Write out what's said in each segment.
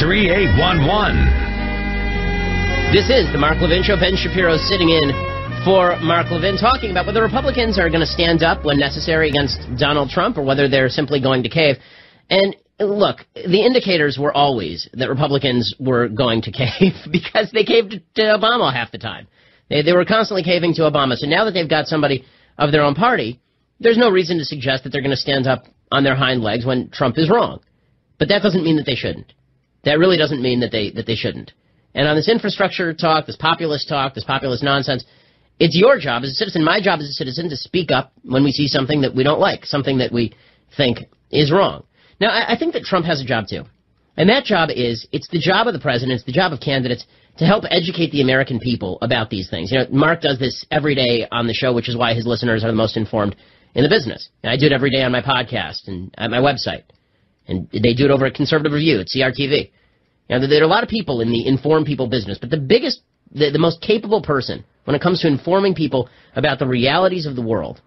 3811. This is the Mark Levin Show. Ben Shapiro sitting in for Mark Levin, talking about whether Republicans are going to stand up when necessary against Donald Trump or whether they're simply going to cave. And look, the indicators were always that Republicans were going to cave because they caved to Obama half the time. They were constantly caving to Obama. So now that they've got somebody of their own party, there's no reason to suggest that they're going to stand up on their hind legs when Trump is wrong. But that doesn't mean that they shouldn't. That really doesn't mean that they shouldn't. And on this infrastructure talk, this populist nonsense, it's your job as a citizen, my job as a citizen, to speak up when we see something that we don't like, something that we think is wrong. Now, I think that Trump has a job, too. And that job is, it's the job of the president, it's the job of candidates to help educate the American people about these things. You know, Mark does this every day on the show, which is why his listeners are the most informed in the business. And I do it every day on my podcast and at my website. And they do it over at Conservative Review at CRTV. You know, there are a lot of people in the informed people business, but the most capable person when it comes to informing people about the realities of the world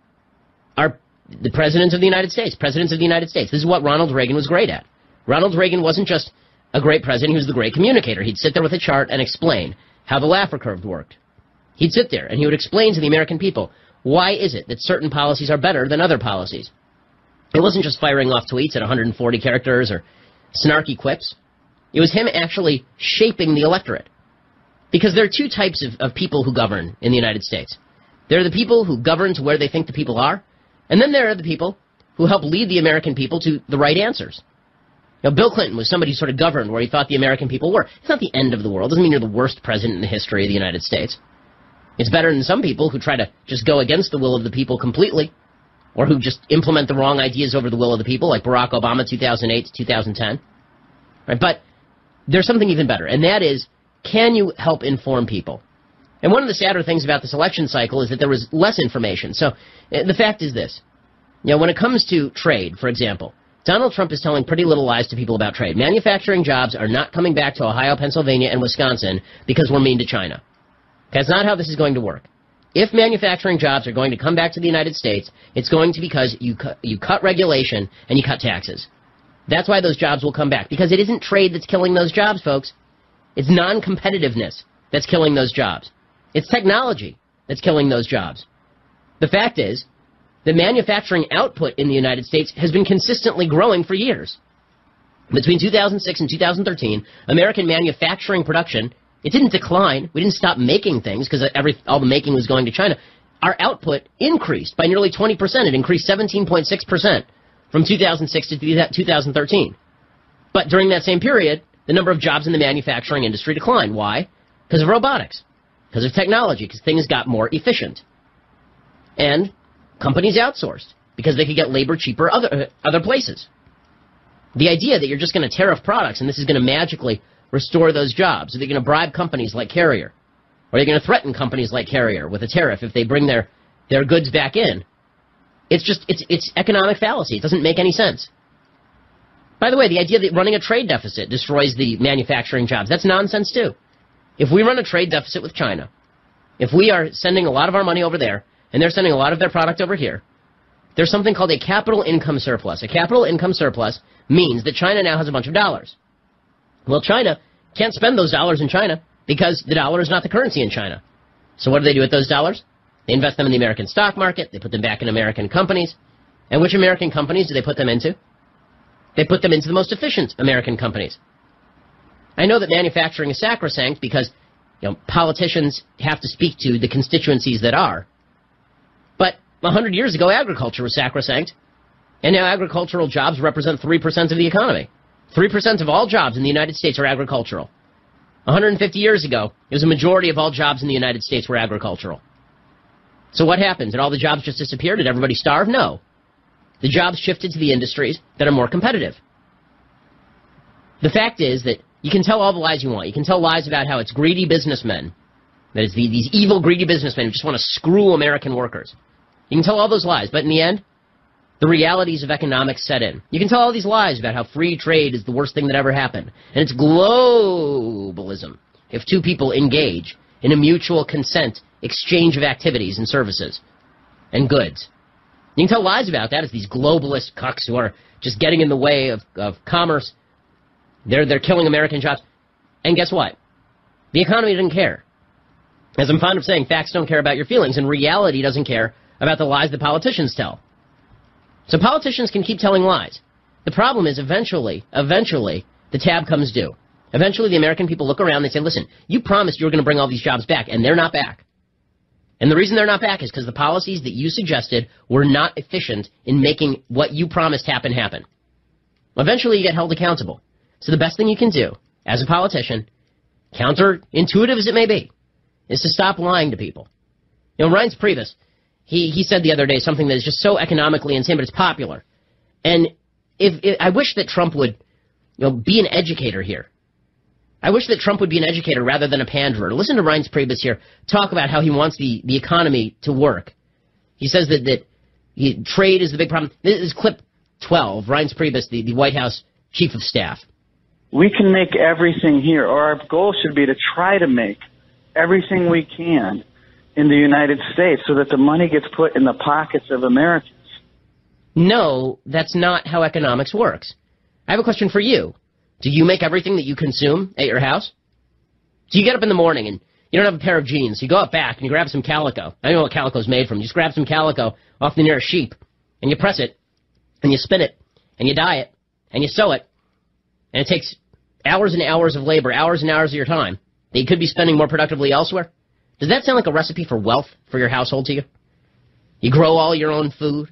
are the presidents of the United States. Presidents of the United States. This is what Ronald Reagan was great at. Ronald Reagan wasn't just a great president, he was the great communicator. He'd sit there with a chart and explain how the Laffer curve worked. He'd sit there and he would explain to the American people, why is it that certain policies are better than other policies? It wasn't just firing off tweets at 140 characters or snarky quips. It was him actually shaping the electorate. Because there are two types of people who govern in the United States. There are the people who govern to where they think the people are, and then there are the people who help lead the American people to the right answers. Now, Bill Clinton was somebody who sort of governed where he thought the American people were. It's not the end of the world. It doesn't mean you're the worst president in the history of the United States. It's better than some people who try to just go against the will of the people completely, or who just implement the wrong ideas over the will of the people, like Barack Obama 2008 to 2010. Right? But there's something even better, and that is, can you help inform people? And one of the sadder things about this election cycle is that there was less information. So the fact is this. You know, when it comes to trade, for example, Donald Trump is telling pretty little lies to people about trade. Manufacturing jobs are not coming back to Ohio, Pennsylvania, and Wisconsin because we're mean to China. That's not how this is going to work. If manufacturing jobs are going to come back to the United States, it's going to be because you cut regulation and you cut taxes. That's why those jobs will come back, because it isn't trade that's killing those jobs, folks. It's non-competitiveness that's killing those jobs. It's technology that's killing those jobs. The fact is that manufacturing output in the United States has been consistently growing for years. Between 2006 and 2013, American manufacturing production, it didn't decline. We didn't stop making things because all the making was going to China. Our output increased by nearly 20%. It increased 17.6% from 2006 to 2013. But during that same period, the number of jobs in the manufacturing industry declined. Why? Because of robotics, because of technology, because things got more efficient. And companies outsourced because they could get labor cheaper other places. The idea that you're just going to tariff products and this is going to magically restore those jobs, or they're going to bribe companies like Carrier, or they're going to threaten companies like Carrier with a tariff if they bring their goods back in, it's economic fallacy. It doesn't make any sense. By the way, the idea that running a trade deficit destroys the manufacturing jobs, that's nonsense too. If we run a trade deficit with China, if we are sending a lot of our money over there, and they're sending a lot of their product over here, there's something called a capital income surplus. A capital income surplus means that China now has a bunch of dollars. Well, China can't spend those dollars in China because the dollar is not the currency in China. So what do they do with those dollars? They invest them in the American stock market. They put them back in American companies. And which American companies do they put them into? They put them into the most efficient American companies. I know that manufacturing is sacrosanct because, politicians have to speak to the constituencies that are. But 100 years ago, agriculture was sacrosanct. And now agricultural jobs represent 3% of the economy. 3% of all jobs in the United States are agricultural. 150 years ago, it was a majority of all jobs in the United States were agricultural. So what happened? Did all the jobs just disappear? Did everybody starve? No. The jobs shifted to the industries that are more competitive. The fact is that you can tell all the lies you want. You can tell lies about how it's greedy businessmen, that it's these evil, greedy businessmen who just want to screw American workers. You can tell all those lies, but in the end, the realities of economics set in. You can tell all these lies about how free trade is the worst thing that ever happened. And it's globalism if two people engage in a mutual consent exchange of activities and services and goods. You can tell lies about that as these globalist cucks who are just getting in the way of commerce. They're killing American jobs. And guess what? The economy doesn't care. As I'm fond of saying, facts don't care about your feelings, and reality doesn't care about the lies that politicians tell. So politicians can keep telling lies. The problem is eventually, the tab comes due. Eventually, the American people look around and they say, listen, you promised you were going to bring all these jobs back, and they're not back. And the reason they're not back is because the policies that you suggested were not efficient in making what you promised happen. Eventually, you get held accountable. So the best thing you can do as a politician, counterintuitive as it may be, is to stop lying to people. You know, Reince Priebus, he said the other day something that is just so economically insane, but it's popular. And I wish that Trump would, be an educator here. I wish that Trump would be an educator rather than a panderer. Listen to Reince Priebus here talk about how he wants the economy to work. He says that trade is the big problem. This is clip 12, Reince Priebus, the White House Chief of Staff. We can make everything here, or our goal should be to try to make everything we can in the United States so that the money gets put in the pockets of Americans. No, that's not how economics works. I have a question for you. Do you make everything that you consume at your house? Do you get up in the morning and you don't have a pair of jeans, so you go out back and you grab some calico. I don't know what calico is made from. You just grab some calico off the nearest sheep and you press it and you spin it and you dye it and you sew it, and it takes hours and hours of labor, hours and hours of your time that you could be spending more productively elsewhere. Does that sound like a recipe for wealth for your household to you? You grow all your own food.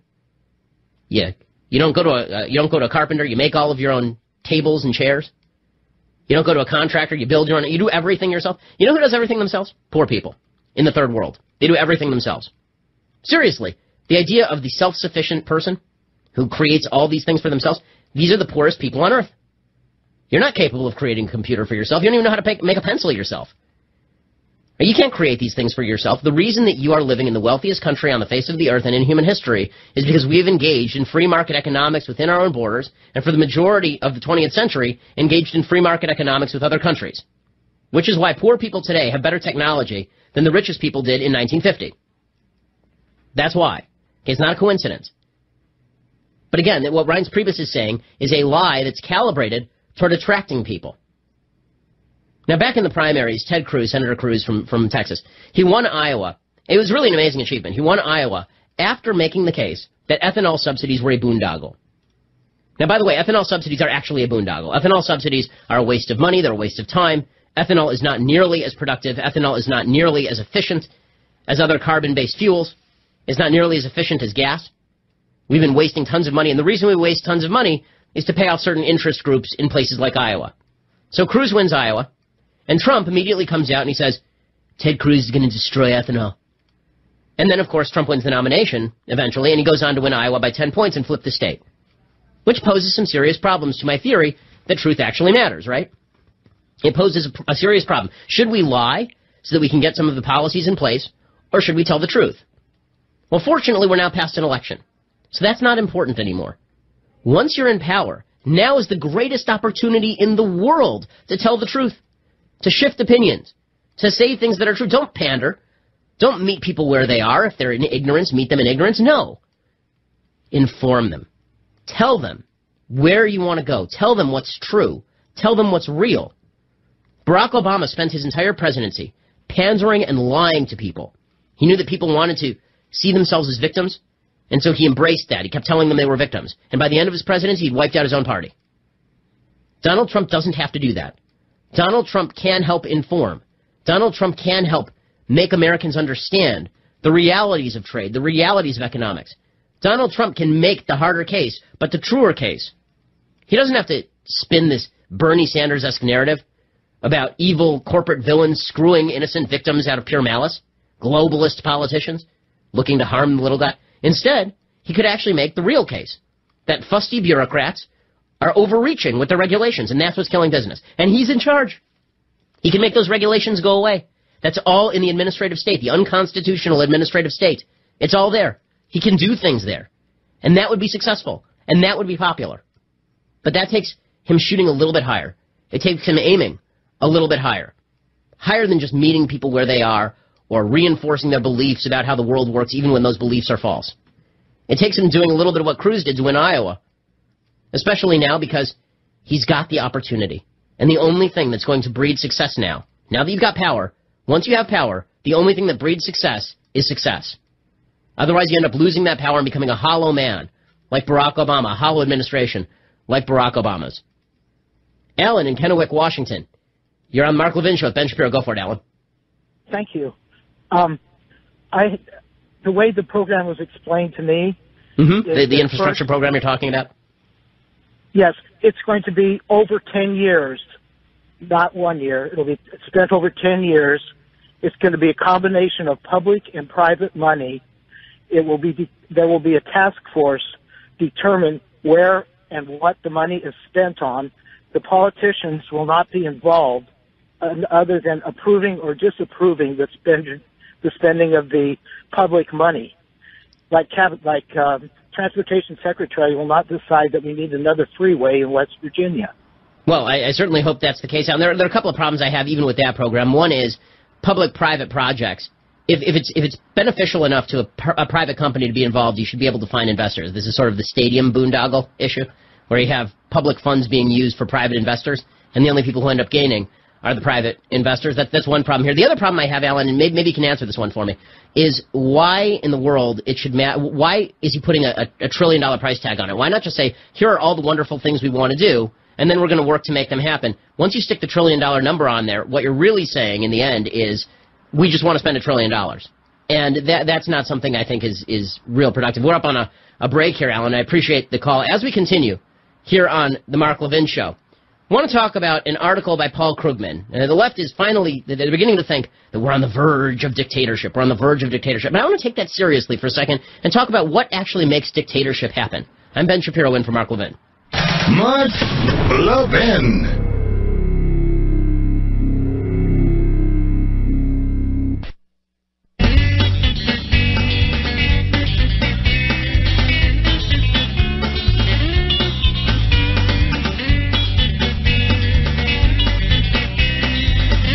You don't go to a carpenter. You make all of your own tables and chairs. You don't go to a contractor. You build your own. You do everything yourself. You know who does everything themselves? Poor people in the third world. They do everything themselves. Seriously, the idea of the self-sufficient person who creates all these things for themselves, these are the poorest people on earth. You're not capable of creating a computer for yourself. You don't even know how to make a pencil yourself. You can't create these things for yourself. The reason that you are living in the wealthiest country on the face of the earth and in human history is because we've engaged in free market economics within our own borders, and for the majority of the 20th century, engaged in free market economics with other countries. Which is why poor people today have better technology than the richest people did in 1950. That's why. Okay, it's not a coincidence. But again, what Reince Priebus is saying is a lie that's calibrated toward attracting people. Now, back in the primaries, Ted Cruz, Senator Cruz from Texas, he won Iowa. It was really an amazing achievement. He won Iowa after making the case that ethanol subsidies were a boondoggle. Now, by the way, ethanol subsidies are actually a boondoggle. Ethanol subsidies are a waste of money. They're a waste of time. Ethanol is not nearly as productive. Ethanol is not nearly as efficient as other carbon-based fuels. It's not nearly as efficient as gas. We've been wasting tons of money, and the reason we waste tons of money is to pay off certain interest groups in places like Iowa. So Cruz wins Iowa. And Trump immediately comes out and he says, Ted Cruz is going to destroy ethanol. And then, of course, Trump wins the nomination eventually, and he goes on to win Iowa by 10 points and flip the state. Which poses some serious problems to my theory that truth actually matters, right? It poses a serious problem. Should we lie so that we can get some of the policies in place, or should we tell the truth? Well, fortunately, we're now past an election, so that's not important anymore. Once you're in power, now is the greatest opportunity in the world to tell the truth. To shift opinions, to say things that are true. Don't pander. Don't meet people where they are. If they're in ignorance, meet them in ignorance. No. Inform them. Tell them where you want to go. Tell them what's true. Tell them what's real. Barack Obama spent his entire presidency pandering and lying to people. He knew that people wanted to see themselves as victims, and so he embraced that. He kept telling them they were victims. And by the end of his presidency, he'd wiped out his own party. Donald Trump doesn't have to do that. Donald Trump can help inform. Donald Trump can help make Americans understand the realities of trade, the realities of economics. Donald Trump can make the harder case, but the truer case. He doesn't have to spin this Bernie Sanders-esque narrative about evil corporate villains screwing innocent victims out of pure malice, globalist politicians looking to harm the little guy. Instead, he could actually make the real case that fusty bureaucrats are overreaching with their regulations, and that's what's killing business. And he's in charge. He can make those regulations go away. That's all in the administrative state, the unconstitutional administrative state. It's all there. He can do things there. And that would be successful. And that would be popular. But that takes him shooting a little bit higher. It takes him aiming a little bit higher. Higher than just meeting people where they are or reinforcing their beliefs about how the world works, even when those beliefs are false. It takes him doing a little bit of what Cruz did to win Iowa. Especially now because He's got the opportunity. And the only thing that's going to breed success now that you've got power, once you have power, the only thing that breeds success is success. Otherwise, you end up losing that power and becoming a hollow man, like Barack Obama, a hollow administration, like Barack Obama's. Alan in Kennewick, Washington. You're on the Mark Levin Show with Ben Shapiro. Go for it, Alan. Thank you. The way the program was explained to me... The infrastructure program you're talking about? Yes, it's going to be over 10 years, not 1 year. It'll be spent over 10 years. It's going to be a combination of public and private money. There will be a task force determine where and what the money is spent on. The politicians will not be involved other than approving or disapproving the spending of the public money. Like Transportation Secretary will not decide that we need another freeway in West Virginia. Well, I certainly hope that's the case. And there are a couple of problems I have even with that program. One is public-private projects. If it's beneficial enough to a private company to be involved, you should be able to find investors. This is sort of the stadium boondoggle issue, where you have public funds being used for private investors, and the only people who end up gaining are the private investors. That's one problem here. The other problem I have, Alan, and maybe you can answer this one for me, is why in the world it should matter? Why is he putting a $1 trillion price tag on it? Why not just say, here are all the wonderful things we want to do, and then we're going to work to make them happen? Once you stick the $1 trillion number on there, what you're really saying in the end is, we just want to spend $1 trillion. And that's not something I think is real productive. We're up on a break here, Alan. I appreciate the call. As we continue here on the Mark Levin Show, I want to talk about an article by Paul Krugman. The left is finally, they're beginning to think that we're on the verge of dictatorship. We're on the verge of dictatorship. But I want to take that seriously for a second and talk about what actually makes dictatorship happen. I'm Ben Shapiro in for Mark Levin. Mark Levin.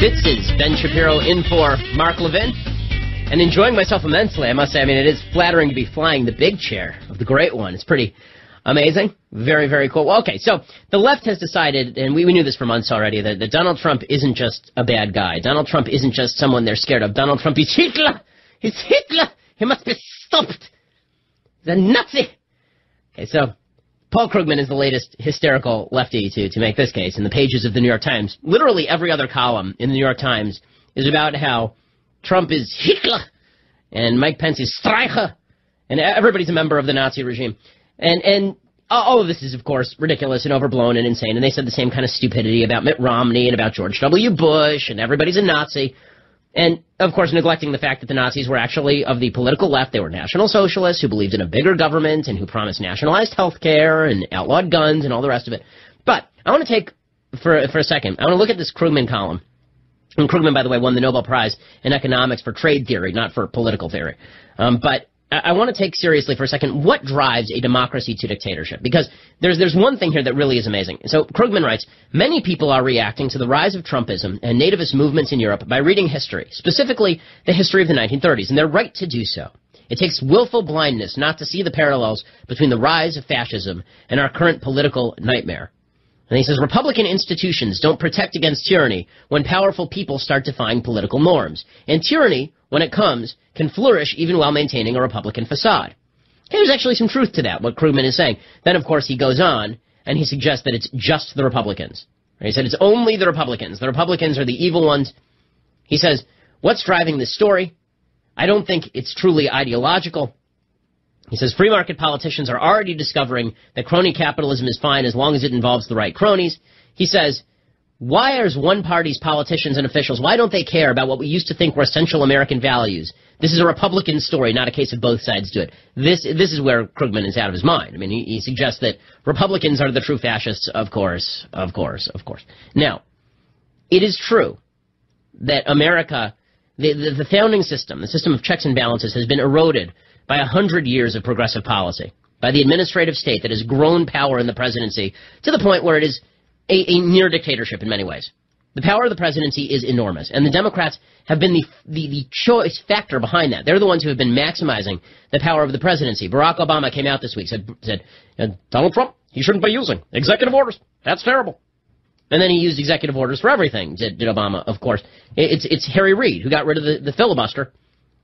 This is Ben Shapiro in for Mark Levin, and enjoying myself immensely, I must say. I mean, it is flattering to be flying the big chair of the great one. It's pretty amazing. Very, very cool. Well, okay, so the left has decided, and we knew this for months already, that Donald Trump isn't just a bad guy. Donald Trump isn't just someone they're scared of. Donald Trump is Hitler. He's Hitler. He must be stopped. He's a Nazi. Okay, so Paul Krugman is the latest hysterical lefty to make this case in the pages of the New York Times. Literally every other column in the New York Times is about how Trump is Hitler and Mike Pence is Streicher and everybody's a member of the Nazi regime. And all of this is, of course, ridiculous and overblown and insane. And they said the same kind of stupidity about Mitt Romney and about George W. Bush and everybody's a Nazi. And, of course, neglecting the fact that the Nazis were actually of the political left. They were National Socialists who believed in a bigger government and who promised nationalized health care and outlawed guns and all the rest of it. But I want to take, for a second, I want to look at this Krugman column. And Krugman, by the way, won the Nobel Prize in economics for trade theory, not for political theory. But I want to take seriously for a second what drives a democracy to dictatorship. Because there's one thing here that really is amazing. So Krugman writes, many people are reacting to the rise of Trumpism and nativist movements in Europe by reading history, specifically the history of the 1930s, and they're right to do so. It takes willful blindness not to see the parallels between the rise of fascism and our current political nightmare. And he says, Republican institutions don't protect against tyranny when powerful people start defying political norms. And tyranny, when it comes, can flourish even while maintaining a Republican facade. Okay, there's actually some truth to that, what Krugman is saying. Then, of course, he goes on, and he suggests that it's just the Republicans. He said it's only the Republicans. The Republicans are the evil ones. He says, what's driving this story? I don't think it's truly ideological. He says free market politicians are already discovering that crony capitalism is fine as long as it involves the right cronies. He says, why is one party's politicians and officials, why don't they care about what we used to think were essential American values? This is a Republican story, not a case of both sides do it. This is where Krugman is out of his mind. I mean, he suggests that Republicans are the true fascists, of course. Now, it is true that America, the founding system, the system of checks and balances, has been eroded by 100 years of progressive policy, by the administrative state that has grown power in the presidency to the point where it is a near dictatorship in many ways. The power of the presidency is enormous, and the Democrats have been the choice factor behind that. They're the ones who have been maximizing the power of the presidency. Barack Obama came out this week, said Donald Trump he shouldn't be using executive orders. That's terrible. And then he used executive orders for everything, did Obama, of course. It's Harry Reid who got rid of the filibuster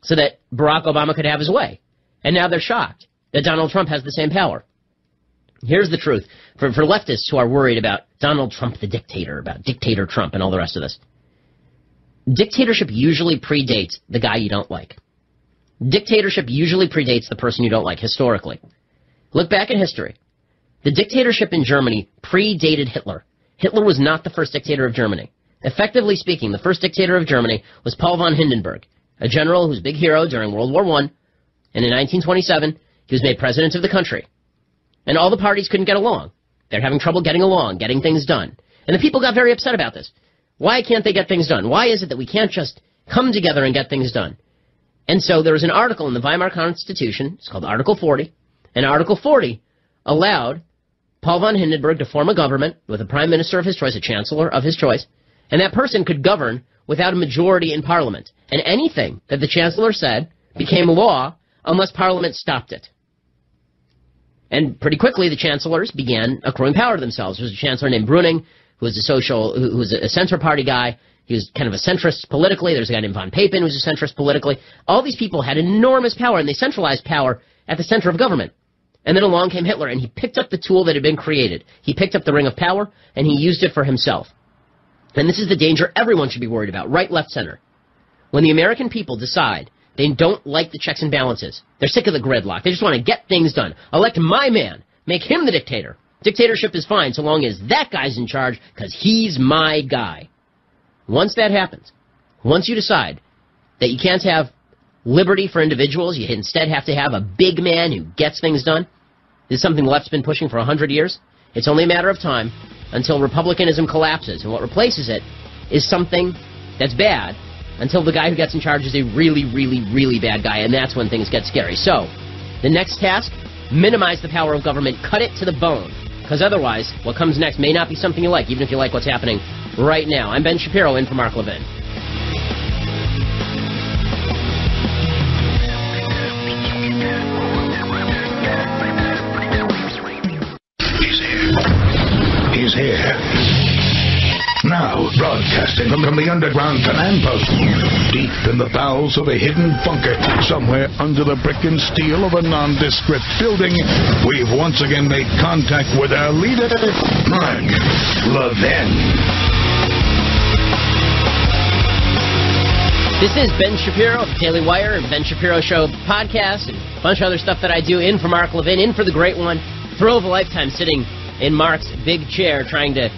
so that Barack Obama could have his way. And now they're shocked that Donald Trump has the same power. Here's the truth. For leftists who are worried about Donald Trump the dictator, about dictator Trump and all the rest of this, dictatorship usually predates the guy you don't like. Dictatorship usually predates the person you don't like, historically. Look back in history. The dictatorship in Germany predated Hitler. Hitler was not the first dictator of Germany. Effectively speaking, the first dictator of Germany was Paul von Hindenburg, a general who was a big hero during World War I, and in 1927, he was made president of the country. And all the parties couldn't get along. They're having trouble getting along, getting things done. And the people got very upset about this. Why can't they get things done? Why is it that we can't just come together and get things done? And so there was an article in the Weimar Constitution, it's called Article 40, and Article 40 allowed Paul von Hindenburg to form a government with a prime minister of his choice, a chancellor of his choice, and that person could govern without a majority in parliament. And anything that the chancellor said became law unless parliament stopped it. And pretty quickly, the chancellors began accruing power to themselves. There was a chancellor named Brüning, who was a center party guy. He was kind of a centrist politically. There's a guy named von Papen, who was a centrist politically. All these people had enormous power, and they centralized power at the center of government. And then along came Hitler, and he picked up the tool that had been created. He picked up the ring of power, and he used it for himself. And this is the danger everyone should be worried about, right, left, center. When the American people decide they don't like the checks and balances, they're sick of the gridlock, they just want to get things done. Elect my man. Make him the dictator. Dictatorship is fine so long as that guy's in charge, because he's my guy. Once that happens, once you decide that you can't have liberty for individuals, you instead have to have a big man who gets things done. This is something the left's been pushing for 100 years. It's only a matter of time until republicanism collapses, and what replaces it is something that's bad until the guy who gets in charge is a really, really, really bad guy, and that's when things get scary. So, the next task, minimize the power of government, cut it to the bone, because otherwise, what comes next may not be something you like, even if you like what's happening right now. I'm Ben Shapiro, in for Mark Levin. He's here. Now, broadcasting from the underground command post, deep in the bowels of a hidden bunker, somewhere under the brick and steel of a nondescript building, we've once again made contact with our leader, Mark Levin. This is Ben Shapiro of the Daily Wire and Ben Shapiro Show podcast and a bunch of other stuff that I do, in for Mark Levin, in for the great one. Thrill of a lifetime sitting in Mark's big chair trying to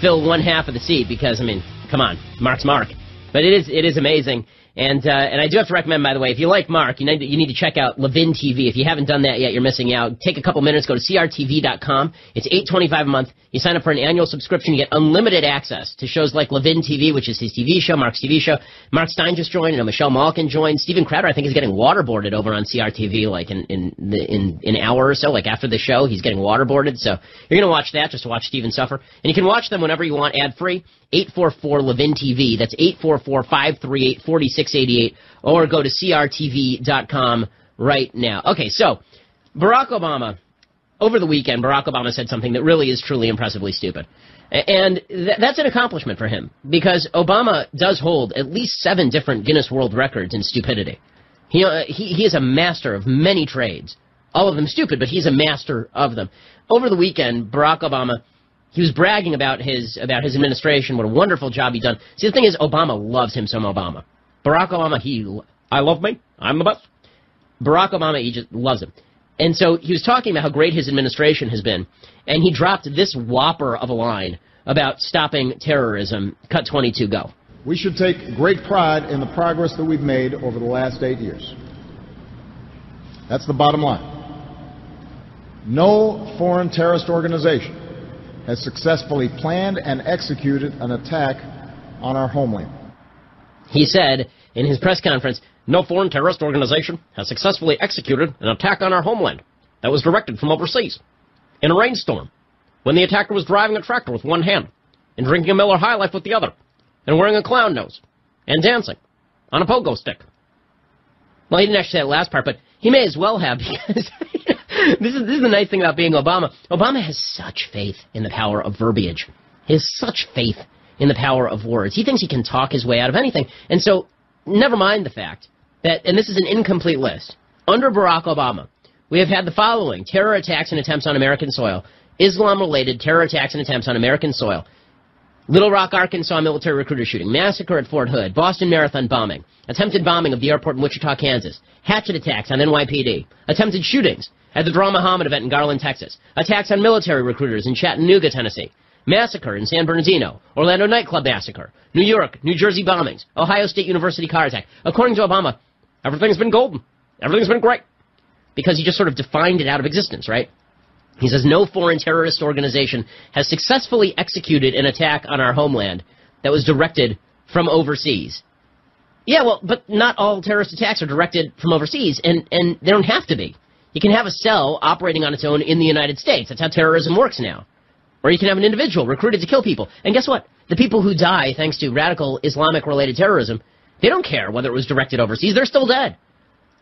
fill one half of the seat because, I mean, come on, Mark's Mark. But it is amazing. And I do have to recommend, by the way, if you like Mark, you need to check out Levin TV. If you haven't done that yet, you're missing out. Take a couple minutes, go to crtv.com. It's $8.25 a month. You sign up for an annual subscription, you get unlimited access to shows like Levin TV, which is his TV show, Mark's TV show. Mark Stein just joined, and Michelle Malkin joined. Steven Crowder, I think, is getting waterboarded over on CRTV, like in an hour or so, like after the show. He's getting waterboarded, so you're going to watch that just to watch Steven suffer. And you can watch them whenever you want, ad-free. 844-LEVIN TV. That's 844-538-4688. Or go to crtv.com right now. Okay, so Barack Obama, over the weekend, Barack Obama said something that really is truly impressively stupid. And that's an accomplishment for him, because Obama does hold at least 7 different Guinness World Records in stupidity. He is a master of many trades. All of them stupid, but he's a master of them. Over the weekend, Barack Obama, he was bragging about his administration, what a wonderful job he'd done. See, the thing is, Obama loves him some Obama. Barack Obama, I love me. I'm the best. Barack Obama, he just loves him. And so he was talking about how great his administration has been, and he dropped this whopper of a line about stopping terrorism. Cut 22, go. We should take great pride in the progress that we've made over the last 8 years. That's the bottom line. No foreign terrorist organization has successfully planned and executed an attack on our homeland. He said in his press conference, no foreign terrorist organization has successfully executed an attack on our homeland that was directed from overseas in a rainstorm, when the attacker was driving a tractor with one hand and drinking a Miller High Life with the other and wearing a clown nose and dancing on a pogo stick. Well, he didn't actually say that last part, but he may as well have, because This is the nice thing about being Obama. Obama has such faith in the power of verbiage. He has such faith in the power of words. He thinks he can talk his way out of anything. And so, never mind the fact that, and this is an incomplete list, under Barack Obama, we have had the following: terror attacks and attempts on American soil, Islam-related terror attacks and attempts on American soil, Little Rock, Arkansas military recruiter shooting, massacre at Fort Hood, Boston Marathon bombing, attempted bombing of the airport in Wichita, Kansas, hatchet attacks on NYPD, attempted shootings at the Dra Muhammad event in Garland, Texas, attacks on military recruiters in Chattanooga, Tennessee, massacre in San Bernardino, Orlando nightclub massacre, New York, New Jersey bombings, Ohio State University car attack. According to Obama, everything's been golden. Everything's been great. Because he just sort of defined it out of existence, right? He says no foreign terrorist organization has successfully executed an attack on our homeland that was directed from overseas. Yeah, well, but not all terrorist attacks are directed from overseas, and they don't have to be. You can have a cell operating on its own in the United States. That's how terrorism works now. Or you can have an individual recruited to kill people. And guess what? The people who die thanks to radical Islamic-related terrorism, they don't care whether it was directed overseas. They're still dead.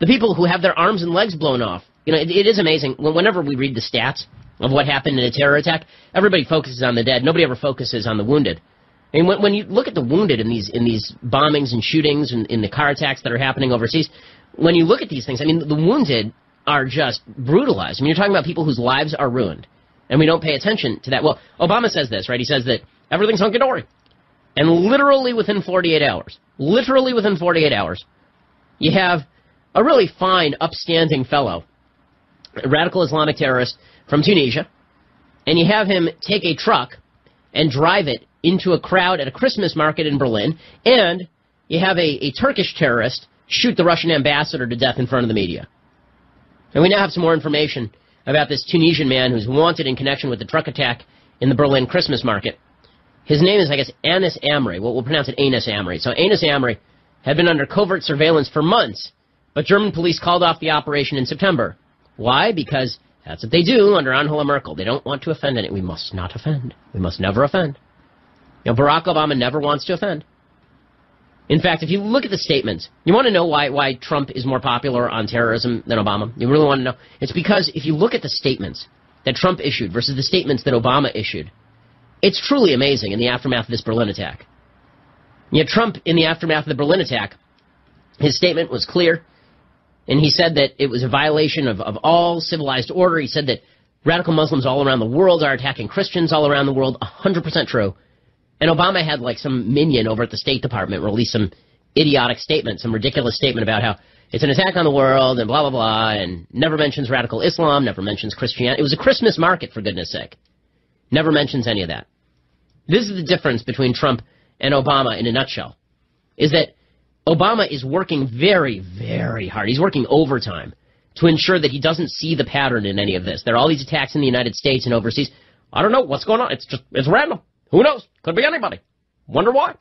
The people who have their arms and legs blown off, it is amazing. Whenever we read the stats of what happened in a terror attack, everybody focuses on the dead. Nobody ever focuses on the wounded. And when you look at the wounded in these bombings and shootings and in the car attacks that are happening overseas, when you look at these things, the wounded are just brutalized. You're talking about people whose lives are ruined, and we don't pay attention to that. Well, Obama says this, right? He says that everything's hunky-dory. And literally within 48 hours, you have a really fine, upstanding fellow, a radical Islamic terrorist from Tunisia, and you have him take a truck and drive it into a crowd at a Christmas market in Berlin, and you have a Turkish terrorist shoot the Russian ambassador to death in front of the media. And we now have some more information about this Tunisian man who's wanted in connection with the truck attack in the Berlin Christmas market. His name is, I guess, Anis Amri. Well, we'll pronounce it Anis Amri. So Anis Amri had been under covert surveillance for months, but German police called off the operation in September. Why? Because that's what they do under Angela Merkel. They don't want to offend anyone. We must not offend. We must never offend. Barack Obama never wants to offend. In fact, if you look at the statements, you want to know why Trump is more popular on terrorism than Obama? You really want to know? It's because if you look at the statements that Trump issued versus the statements that Obama issued, it's truly amazing in the aftermath of this Berlin attack. Yet Trump, in the aftermath of the Berlin attack, his statement was clear, and he said that it was a violation of all civilized order. He said that radical Muslims all around the world are attacking Christians all around the world, 100% true. And Obama had like some minion over at the State Department release some idiotic statement, some ridiculous statement about how it's an attack on the world and blah, blah, blah, and never mentions radical Islam, never mentions Christianity. It was a Christmas market, for goodness sake. Never mentions any of that. This is the difference between Trump and Obama in a nutshell, is that Obama is working very, very hard. He's working overtime to ensure that he doesn't see the pattern in any of this. There are all these attacks in the United States and overseas. I don't know what's going on. It's random. Who knows? Could be anybody. Wonder why.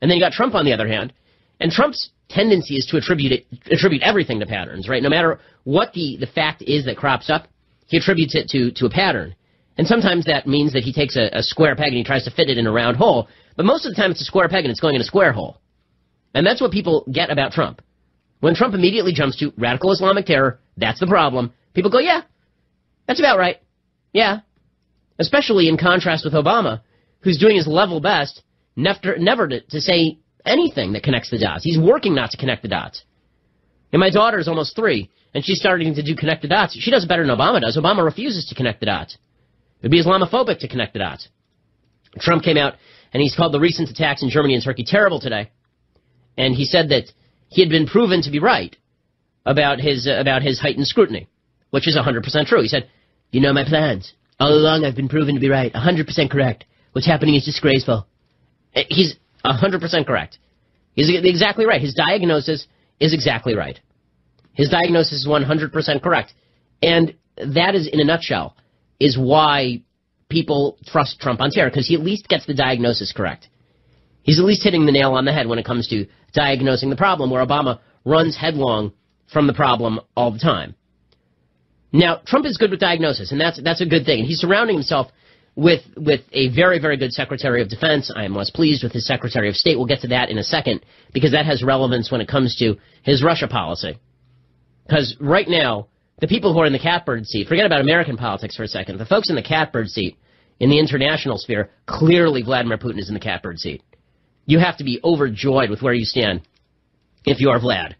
And then you got Trump on the other hand, and Trump's tendency is to attribute everything to patterns, right? No matter what the fact is that crops up, he attributes it to a pattern. And sometimes that means that he takes a square peg and he tries to fit it in a round hole. But most of the time it's a square peg and it's going in a square hole. And that's what people get about Trump. When Trump immediately jumps to radical Islamic terror, that's the problem. People go, yeah, that's about right. Yeah. Especially in contrast with Obama, who's doing his level best never to say anything that connects the dots. He's working not to connect the dots. And my daughter is almost 3, and she's starting to do connect the dots. She does it better than Obama does. Obama refuses to connect the dots. It would be Islamophobic to connect the dots. Trump came out, and he's called the recent attacks in Germany and Turkey terrible today. And he said that he had been proven to be right about his heightened scrutiny, which is 100% true. He said, you know my plans. All along I've been proven to be right, 100% correct. What's happening is disgraceful. He's 100% correct. He's exactly right. His diagnosis is exactly right. His diagnosis is 100% correct. And that is, in a nutshell, is why people trust Trump on terror, because he at least gets the diagnosis correct. He's at least hitting the nail on the head when it comes to diagnosing the problem, where Obama runs headlong from the problem all the time. Now, Trump is good with diagnosis, and that's a good thing. And he's surrounding himself with a very, very good Secretary of Defense. I am less pleased with his Secretary of State. We'll get to that in a second, because that has relevance when it comes to his Russia policy. Because right now, the people who are in the catbird seat, forget about American politics for a second, the folks in the catbird seat in the international sphere, clearly Vladimir Putin is in the catbird seat. You have to be overjoyed with where you stand if you are Vlad.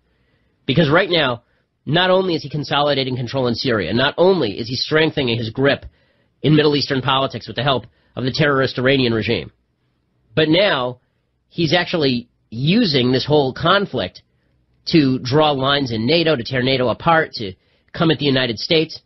Because right now, not only is he consolidating control in Syria, not only is he strengthening his grip in Middle Eastern politics with the help of the terrorist Iranian regime, but now he's actually using this whole conflict to draw lines in NATO, to tear NATO apart, to come at the United States.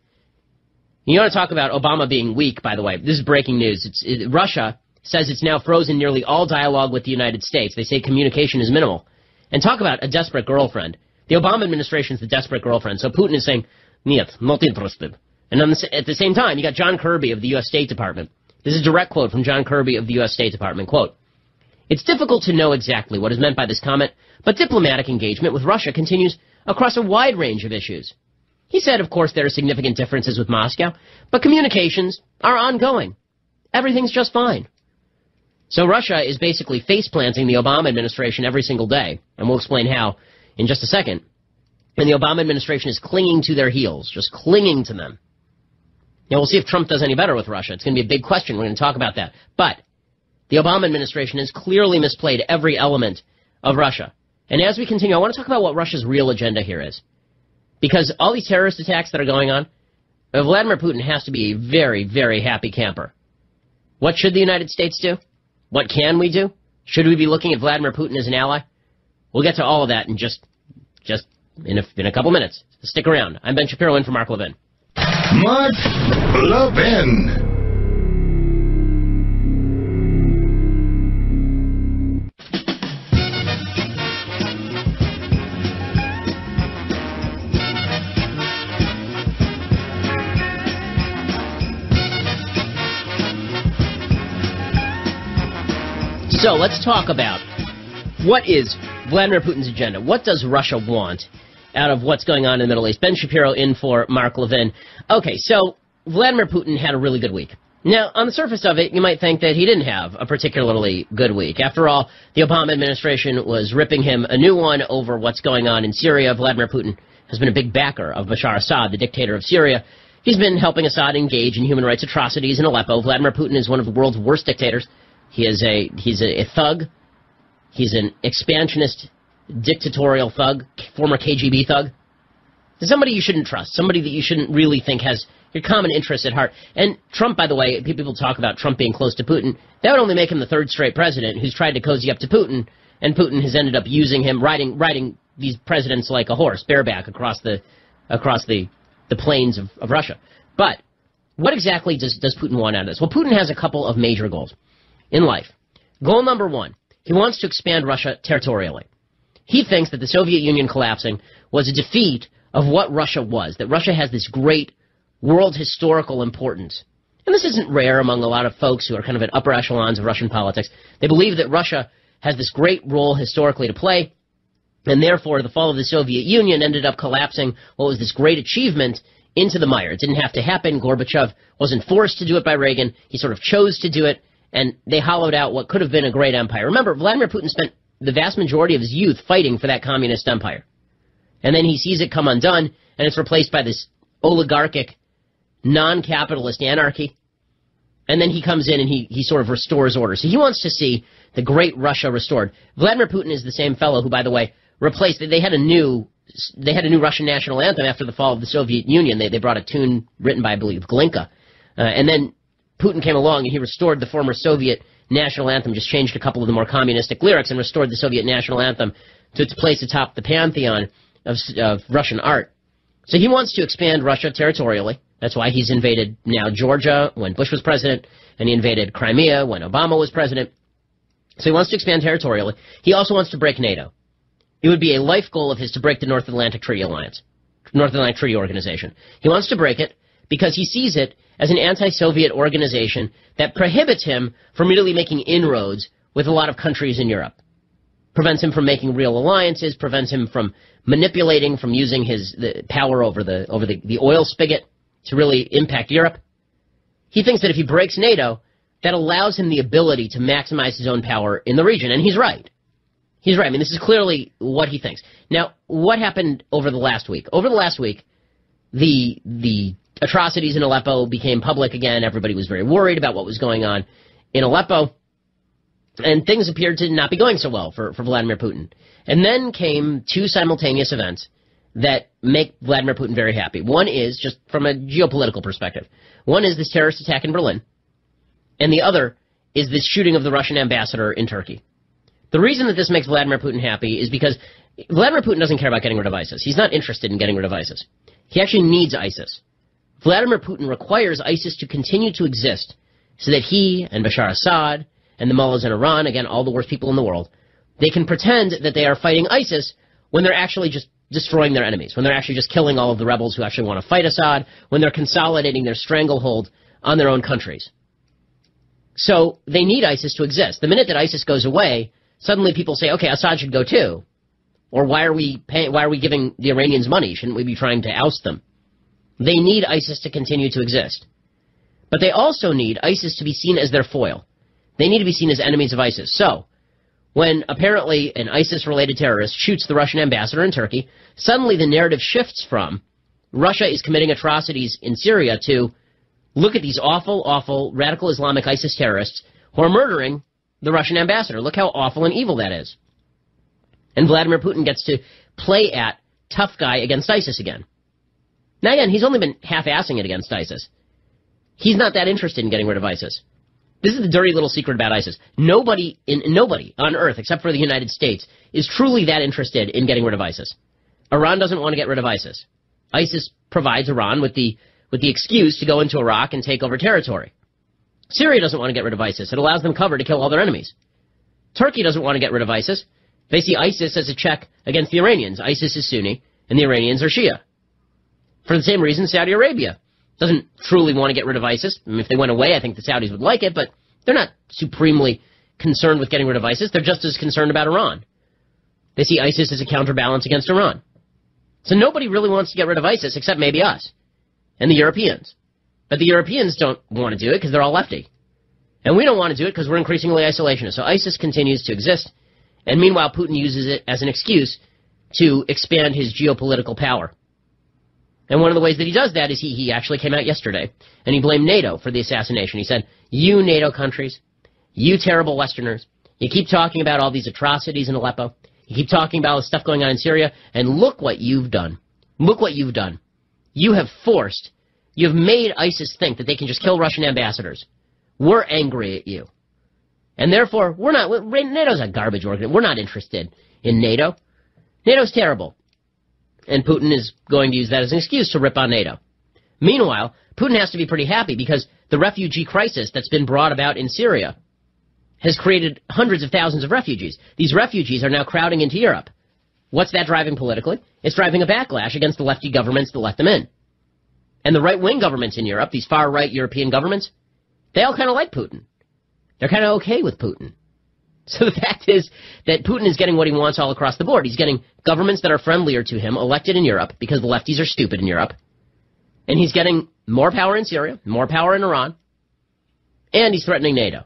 You want to talk about Obama being weak, by the way. This is breaking news. Russia says it's now frozen nearly all dialogue with the United States. They say communication is minimal. And talk about a desperate girlfriend. The Obama administration is the desperate girlfriend. So Putin is saying, "Niet, not interested." And at the same time, you got John Kirby of the U.S. State Department. This is a direct quote from John Kirby of the U.S. State Department. Quote, "It's difficult to know exactly what is meant by this comment, but diplomatic engagement with Russia continues across a wide range of issues." He said, of course, there are significant differences with Moscow, but communications are ongoing. Everything's just fine. So Russia is basically face-planting the Obama administration every single day, and we'll explain how in just a second. And the Obama administration is clinging to their heels, just clinging to them. Now, we'll see if Trump does any better with Russia. It's going to be a big question. We're going to talk about that. But the Obama administration has clearly misplayed every element of Russia. And as we continue, I want to talk about what Russia's real agenda here is. Because all these terrorist attacks that are going on, Vladimir Putin has to be a very, very happy camper. What should the United States do? What can we do? Should we be looking at Vladimir Putin as an ally? We'll get to all of that in just in a couple minutes. Stick around. I'm Ben Shapiro in for Mark Levin. Mark Levin. So let's talk about what is Vladimir Putin's agenda. What does Russia want out of what's going on in the Middle East? Ben Shapiro in for Mark Levin. Okay, so Vladimir Putin had a really good week. Now, on the surface of it, you might think that he didn't have a particularly good week. After all, the Obama administration was ripping him a new one over what's going on in Syria. Vladimir Putin has been a big backer of Bashar Assad, the dictator of Syria. He's been helping Assad engage in human rights atrocities in Aleppo. Vladimir Putin is one of the world's worst dictators. He's a thug. He's an expansionist, dictatorial thug, former KGB thug. Somebody you shouldn't trust, somebody that you shouldn't really think has your common interests at heart. And Trump, by the way, people talk about Trump being close to Putin. That would only make him the third straight president who's tried to cozy up to Putin, and Putin has ended up using him, riding these presidents like a horse, bareback across the plains of Russia. But what exactly does Putin want out of this? Well, Putin has a couple of major goals in life. Goal number one, he wants to expand Russia territorially. He thinks that the Soviet Union collapsing was a defeat of what Russia was, that Russia has this great world historical importance. And this isn't rare among a lot of folks who are kind of in upper echelons of Russian politics. They believe that Russia has this great role historically to play, and therefore the fall of the Soviet Union ended up collapsing what was this great achievement into the mire. It didn't have to happen. Gorbachev wasn't forced to do it by Reagan. He sort of chose to do it. And they hollowed out what could have been a great empire. Remember, Vladimir Putin spent the vast majority of his youth fighting for that communist empire. And then he sees it come undone, and it's replaced by this oligarchic, non-capitalist anarchy. And then he comes in and he sort of restores order. So he wants to see the great Russia restored. Vladimir Putin is the same fellow who, by the way, replaced, they had a new Russian national anthem after the fall of the Soviet Union. They brought a tune written by, I believe, Glinka. And then Putin came along and he restored the former Soviet national anthem, just changed a couple of the more communistic lyrics and restored the Soviet national anthem to its place atop the pantheon of Russian art. So he wants to expand Russia territorially. That's why he's invaded now Georgia when Bush was president, and he invaded Crimea when Obama was president. So he wants to expand territorially. He also wants to break NATO. It would be a life goal of his to break the North Atlantic Treaty Organization. He wants to break it because he sees it as an anti-Soviet organization that prohibits him from really making inroads with a lot of countries in Europe. Prevents him from making real alliances, prevents him from manipulating, from using the power over the oil spigot to really impact Europe. He thinks that if he breaks NATO, that allows him the ability to maximize his own power in the region, and he's right. He's right. I mean, this is clearly what he thinks. Now, what happened over the last week? Over the last week, the atrocities in Aleppo became public again. Everybody was very worried about what was going on in Aleppo. And things appeared to not be going so well for Vladimir Putin. And then came two simultaneous events that make Vladimir Putin very happy. One is, just from a geopolitical perspective, one is this terrorist attack in Berlin, and the other is this shooting of the Russian ambassador in Turkey. The reason that this makes Vladimir Putin happy is because Vladimir Putin doesn't care about getting rid of ISIS. He's not interested in getting rid of ISIS. He actually needs ISIS. Vladimir Putin requires ISIS to continue to exist so that he and Bashar Assad and the mullahs in Iran, again, all the worst people in the world, they can pretend that they are fighting ISIS when they're actually just destroying their enemies, when they're actually just killing all of the rebels who actually want to fight Assad, when they're consolidating their stranglehold on their own countries. So they need ISIS to exist. The minute that ISIS goes away, suddenly people say, okay, Assad should go too. Or why are we giving the Iranians money? Shouldn't we be trying to oust them? They need ISIS to continue to exist. But they also need ISIS to be seen as their foil. They need to be seen as enemies of ISIS. So, when apparently an ISIS-related terrorist shoots the Russian ambassador in Turkey, suddenly the narrative shifts from Russia is committing atrocities in Syria to look at these awful, awful radical Islamic ISIS terrorists who are murdering the Russian ambassador. Look how awful and evil that is. And Vladimir Putin gets to play at tough guy against ISIS again. Now again, he's only been half-assing it against ISIS. He's not that interested in getting rid of ISIS. This is the dirty little secret about ISIS. Nobody on earth, except for the United States, is truly that interested in getting rid of ISIS. Iran doesn't want to get rid of ISIS. ISIS provides Iran with the excuse to go into Iraq and take over territory. Syria doesn't want to get rid of ISIS. It allows them cover to kill all their enemies. Turkey doesn't want to get rid of ISIS. They see ISIS as a check against the Iranians. ISIS is Sunni, and the Iranians are Shia. For the same reason, Saudi Arabia doesn't truly want to get rid of ISIS. I mean, if they went away, I think the Saudis would like it, but they're not supremely concerned with getting rid of ISIS. They're just as concerned about Iran. They see ISIS as a counterbalance against Iran. So nobody really wants to get rid of ISIS except maybe us and the Europeans. But the Europeans don't want to do it because they're all lefty. And we don't want to do it because we're increasingly isolationist. So ISIS continues to exist, and meanwhile Putin uses it as an excuse to expand his geopolitical power. And one of the ways that he does that is he actually came out yesterday, and he blamed NATO for the assassination. He said, you NATO countries, you terrible Westerners, you keep talking about all these atrocities in Aleppo, you keep talking about all the stuff going on in Syria, and look what you've done. Look what you've done. You have made ISIS think that they can just kill Russian ambassadors. We're angry at you. And therefore, NATO's a garbage organization. We're not interested in NATO. NATO's terrible. And Putin is going to use that as an excuse to rip on NATO. Meanwhile, Putin has to be pretty happy because the refugee crisis that's been brought about in Syria has created hundreds of thousands of refugees. These refugees are now crowding into Europe. What's that driving politically? It's driving a backlash against the lefty governments that let them in. And the right-wing governments in Europe, these far-right European governments, they all kind of like Putin. They're kind of okay with Putin. So the fact is that Putin is getting what he wants all across the board. He's getting governments that are friendlier to him elected in Europe because the lefties are stupid in Europe. And he's getting more power in Syria, more power in Iran, and he's threatening NATO.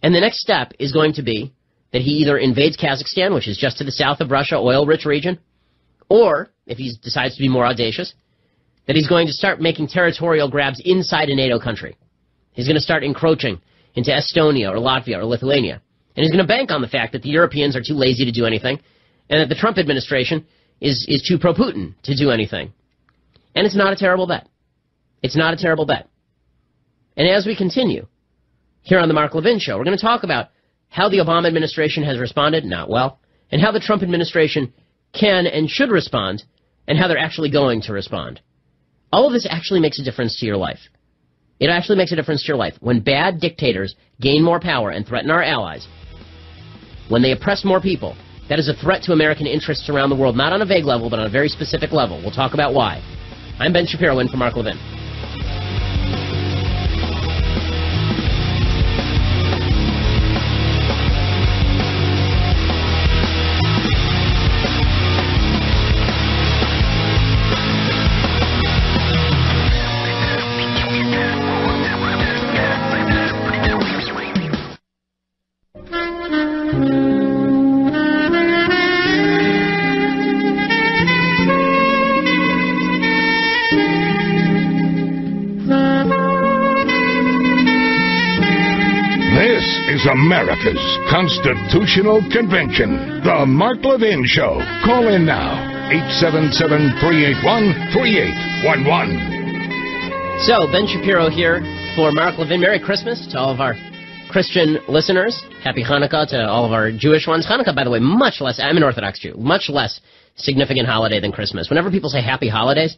And the next step is going to be that he either invades Kazakhstan, which is just to the south of Russia, oil-rich region, or, if he decides to be more audacious, that he's going to start making territorial grabs inside a NATO country. He's going to start encroaching into Estonia or Latvia or Lithuania. And he's going to bank on the fact that the Europeans are too lazy to do anything, and that the Trump administration is too pro-Putin to do anything. And it's not a terrible bet. It's not a terrible bet. And as we continue here on the Mark Levin Show, we're going to talk about how the Obama administration has responded, not well, and how the Trump administration can and should respond, and how they're actually going to respond. All of this actually makes a difference to your life. It actually makes a difference to your life. When bad dictators gain more power and threaten our allies, when they oppress more people, that is a threat to American interests around the world, not on a vague level, but on a very specific level. We'll talk about why. I'm Ben Shapiro, in for Mark Levin. is America's Constitutional Convention. The Mark Levin Show. Call in now. 877-381-3811. So, Ben Shapiro here for Mark Levin. Merry Christmas to all of our Christian listeners. Happy Hanukkah to all of our Jewish ones. Hanukkah, by the way, much less, I'm an Orthodox Jew, much less significant holiday than Christmas. Whenever people say happy holidays,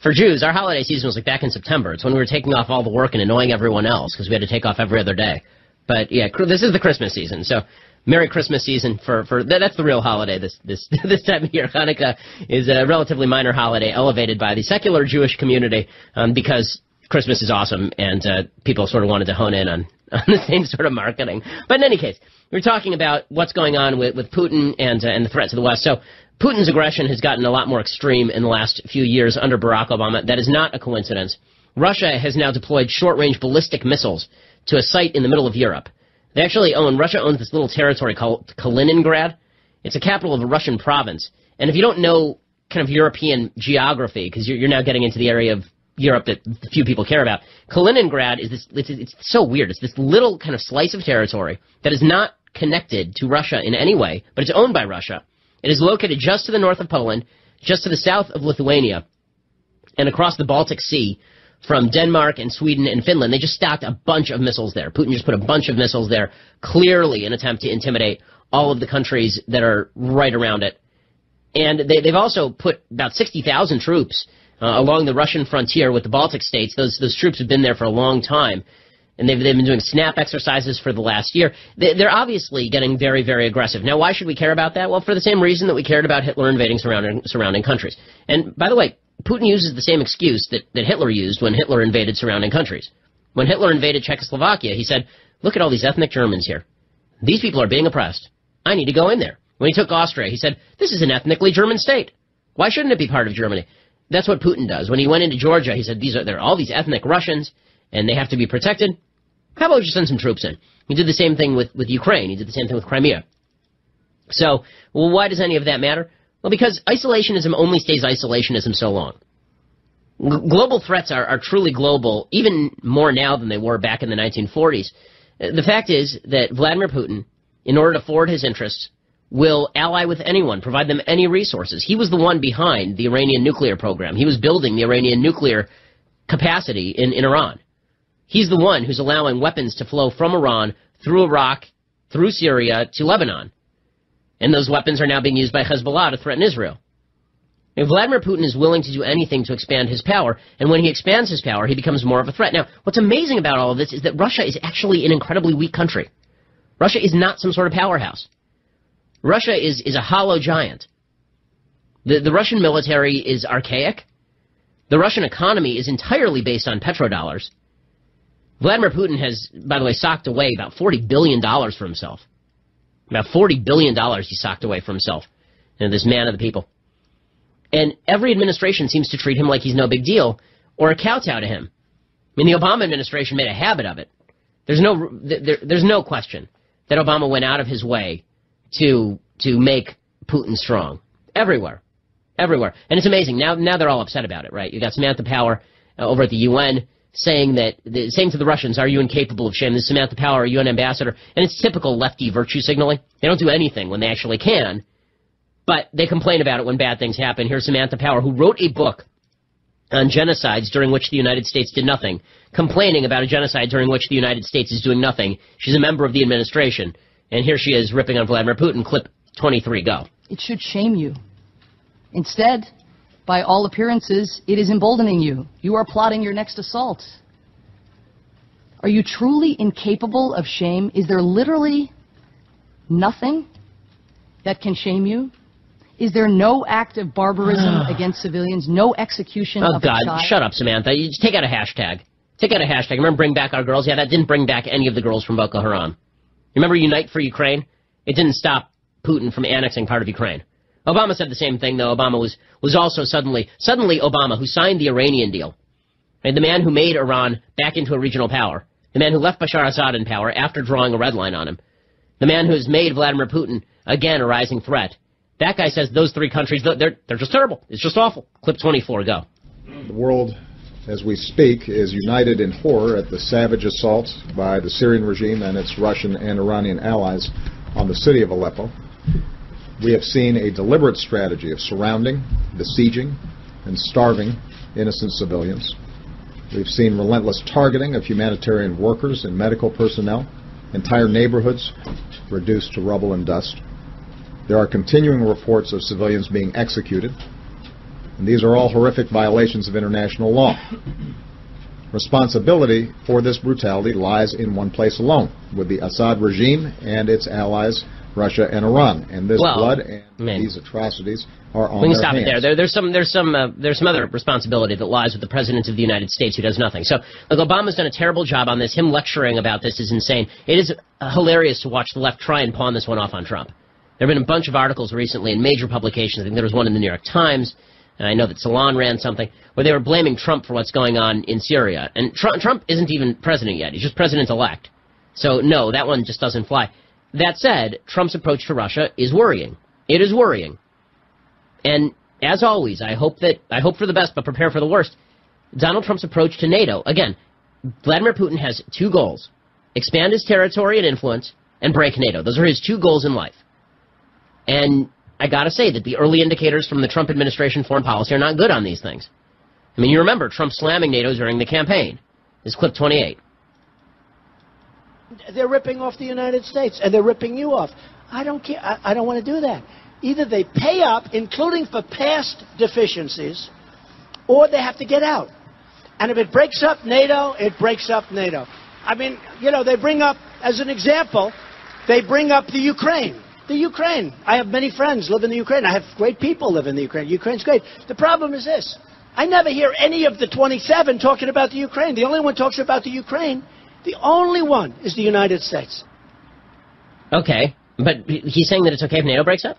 for Jews, our holiday season was like back in September. It's when we were taking off all the work and annoying everyone else because we had to take off every other day. But yeah, this is the Christmas season. So Merry Christmas season for that's the real holiday this time of year. Hanukkah is a relatively minor holiday elevated by the secular Jewish community because Christmas is awesome and people sort of wanted to hone in on the same sort of marketing. But in any case, we're talking about what's going on with Putin and the threat to the West. So Putin's aggression has gotten a lot more extreme in the last few years under Barack Obama. That is not a coincidence. Russia has now deployed short-range ballistic missiles to a site in the middle of Europe. Russia owns this little territory called Kaliningrad. It's a capital of a Russian province. And if you don't know kind of European geography, because you're now getting into the area of Europe that few people care about, Kaliningrad is it's so weird. It's this little kind of slice of territory that is not connected to Russia in any way, but it's owned by Russia. It is located just to the north of Poland, just to the south of Lithuania, and across the Baltic Sea from Denmark and Sweden and Finland. They just stocked a bunch of missiles there. Putin just put a bunch of missiles there, clearly an attempt to intimidate all of the countries that are right around it. And they've also put about 60,000 troops along the Russian frontier with the Baltic states. Those troops have been there for a long time. And they've been doing snap exercises for the last year. They're obviously getting very, very aggressive. Now, why should we care about that? Well, for the same reason that we cared about Hitler invading surrounding countries. And, by the way, Putin uses the same excuse that Hitler used when Hitler invaded surrounding countries. When Hitler invaded Czechoslovakia, he said, look at all these ethnic Germans here. These people are being oppressed. I need to go in there. When he took Austria, he said, this is an ethnically German state. Why shouldn't it be part of Germany? That's what Putin does. When he went into Georgia, he said, there are all these ethnic Russians, and they have to be protected. How about we just send some troops in? He did the same thing with Ukraine. He did the same thing with Crimea. So, well, why does any of that matter? Well, because isolationism only stays isolationism so long. Global threats are truly global, even more now than they were back in the 1940s. The fact is that Vladimir Putin, in order to forward his interests, will ally with anyone, provide them any resources. He was the one behind the Iranian nuclear program. He was building the Iranian nuclear capacity in Iran. He's the one who's allowing weapons to flow from Iran, through Iraq, through Syria, to Lebanon. And those weapons are now being used by Hezbollah to threaten Israel. And Vladimir Putin is willing to do anything to expand his power, and when he expands his power, he becomes more of a threat. Now, what's amazing about all of this is that Russia is actually an incredibly weak country. Russia is not some sort of powerhouse. Russia is a hollow giant. The Russian military is archaic. The Russian economy is entirely based on petrodollars. Vladimir Putin has, by the way, socked away about $40 billion for himself. About $40 billion he socked away for himself. This man of the people. And every administration seems to treat him like he's no big deal or kowtow to him. I mean, the Obama administration made a habit of it. There's no question that Obama went out of his way to make Putin strong. Everywhere. And it's amazing. Now they're all upset about it, right? You got Samantha Power over at the UN saying to the Russians, are you incapable of shame? This is Samantha Power, a UN ambassador. And it's typical lefty virtue signaling. They don't do anything when they actually can, but they complain about it when bad things happen. Here's Samantha Power, who wrote a book on genocides during which the United States did nothing, complaining about a genocide during which the United States is doing nothing. She's a member of the administration. And here she is ripping on Vladimir Putin. Clip 23, go. It should shame you. Instead, by all appearances, it is emboldening you. You are plotting your next assault. Are you truly incapable of shame? Is there literally nothing that can shame you? Is there no act of barbarism against civilians, no execution of a child? Oh, God, shut up, Samantha. You just take out a hashtag. Take out a hashtag. Remember Bring Back Our Girls? Yeah, that didn't bring back any of the girls from Boko Haram. Remember Unite for Ukraine? It didn't stop Putin from annexing part of Ukraine. Obama said the same thing, though. Obama was also suddenly Obama, who signed the Iranian deal, and the man who made Iran back into a regional power, the man who left Bashar Assad in power after drawing a red line on him, the man who has made Vladimir Putin, again, a rising threat. That guy says those three countries, they're just terrible. It's just awful. Clip 24, go. The world as we speak, is united in horror at the savage assault by the Syrian regime and its Russian and Iranian allies on the city of Aleppo. We have seen a deliberate strategy of surrounding, besieging, and starving innocent civilians. We've seen relentless targeting of humanitarian workers and medical personnel, entire neighborhoods reduced to rubble and dust. There are continuing reports of civilians being executed, and these are all horrific violations of international law. Responsibility for this brutality lies in one place alone, with the Assad regime and its allies, Russia and Iran. And this blood and these atrocities are on we can their stop hands. it there. There's some other responsibility that lies with the President of the United States who does nothing. So, look, Obama's done a terrible job on this. Him lecturing about this is insane. It is hilarious to watch the left try and pawn this one off on Trump. There have been a bunch of articles recently in major publications. I think there was one in the New York Times, and I know that Salon ran something, where they were blaming Trump for what's going on in Syria. And Trump isn't even president yet. He's just president-elect. So, no, that one just doesn't fly. That said, Trump's approach to Russia is worrying. It is worrying. And, as always, I hope for the best, but prepare for the worst. Donald Trump's approach to NATO, again, Vladimir Putin has two goals: expand his territory and influence, and break NATO. Those are his two goals in life. And I gotta say that the early indicators from the Trump administration foreign policy are not good on these things. I mean, you remember Trump slamming NATO during the campaign. This is clip 28. They're ripping off the United States, and they're ripping you off. I don't care. I don't want to do that. Either they pay up, including for past deficiencies, or they have to get out. And if it breaks up NATO, it breaks up NATO. I mean, you know, they bring up, as an example, they bring up the Ukraine. The Ukraine. I have many friends live in the Ukraine. I have great people live in the Ukraine. Ukraine's great. The problem is this. I never hear any of the 27 talking about the Ukraine. The only one talks about the Ukraine. The only one is the United States. Okay, but he's saying that it's okay if NATO breaks up?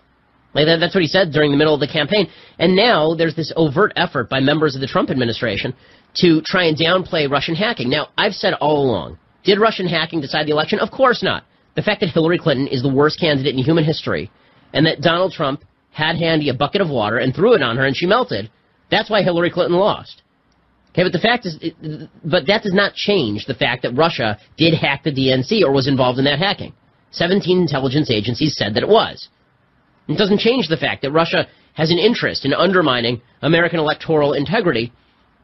Like that's what he said during the middle of the campaign. And now there's this overt effort by members of the Trump administration to try and downplay Russian hacking. Now, I've said all along, did Russian hacking decide the election? Of course not. The fact that Hillary Clinton is the worst candidate in human history and that Donald Trump had handy a bucket of water and threw it on her and she melted, that's why Hillary Clinton lost. Okay, but the fact is, but that does not change the fact that Russia did hack the DNC or was involved in that hacking. 17 intelligence agencies said that it was. It doesn't change the fact that Russia has an interest in undermining American electoral integrity,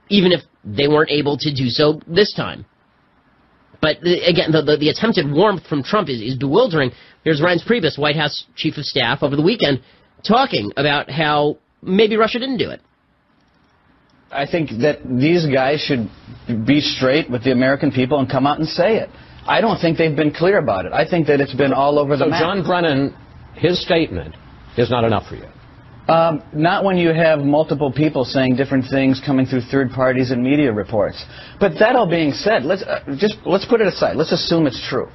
even if they weren't able to do so this time. But again, the attempted warmth from Trump is bewildering. Here's Reince Priebus, White House Chief of Staff, over the weekend, talking about how maybe Russia didn't do it. I think that these guys should be straight with the American people and come out and say it. I don't think they've been clear about it. I think that it's been all over the map. So John Brennan, his statement is not enough for you? Not when you have multiple people saying different things coming through third parties and media reports. But that all being said, let's put it aside. Let's assume it's true.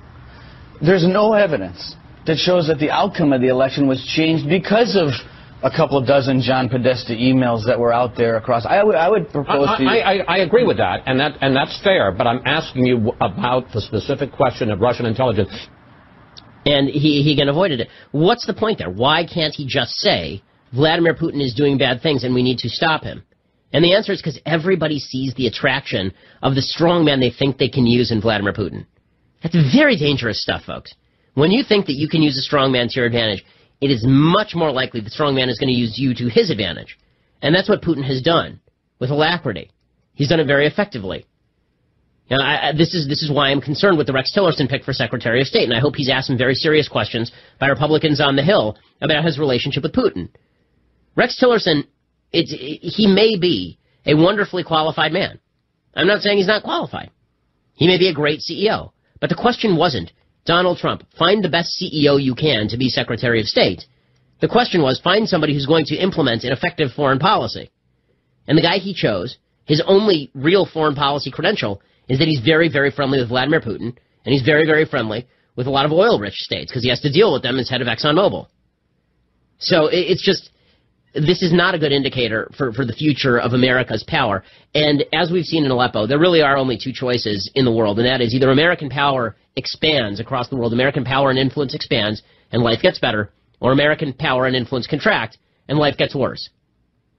There's no evidence that shows that the outcome of the election was changed because of a couple of dozen John Podesta emails that were out there across. I would propose to you. I agree with that, and that's fair. But I'm asking you about the specific question of Russian intelligence. And he again avoided it. What's the point there? Why can't he just say Vladimir Putin is doing bad things and we need to stop him? And the answer is because everybody sees the attraction of the strongman they think they can use in Vladimir Putin. That's very dangerous stuff, folks. When you think that you can use a strongman to your advantage, it is much more likely the strongman is going to use you to his advantage. And that's what Putin has done with alacrity. He's done it very effectively. Now, this is why I'm concerned with the Rex Tillerson pick for Secretary of State, and I hope he's asked some very serious questions by Republicans on the Hill about his relationship with Putin. Rex Tillerson, he may be a wonderfully qualified man. I'm not saying he's not qualified. He may be a great CEO. But the question wasn't, Donald Trump, find the best CEO you can to be Secretary of State. The question was, find somebody who's going to implement an effective foreign policy. And the guy he chose, his only real foreign policy credential, is that he's very, very friendly with Vladimir Putin, and he's very, very friendly with a lot of oil-rich states, because he has to deal with them as head of ExxonMobil. So it's just, this is not a good indicator for the future of America's power. And as we've seen in Aleppo, there really are only two choices in the world, and that is either American power expands across the world, American power and influence expands, and life gets better, or American power and influence contract, and life gets worse.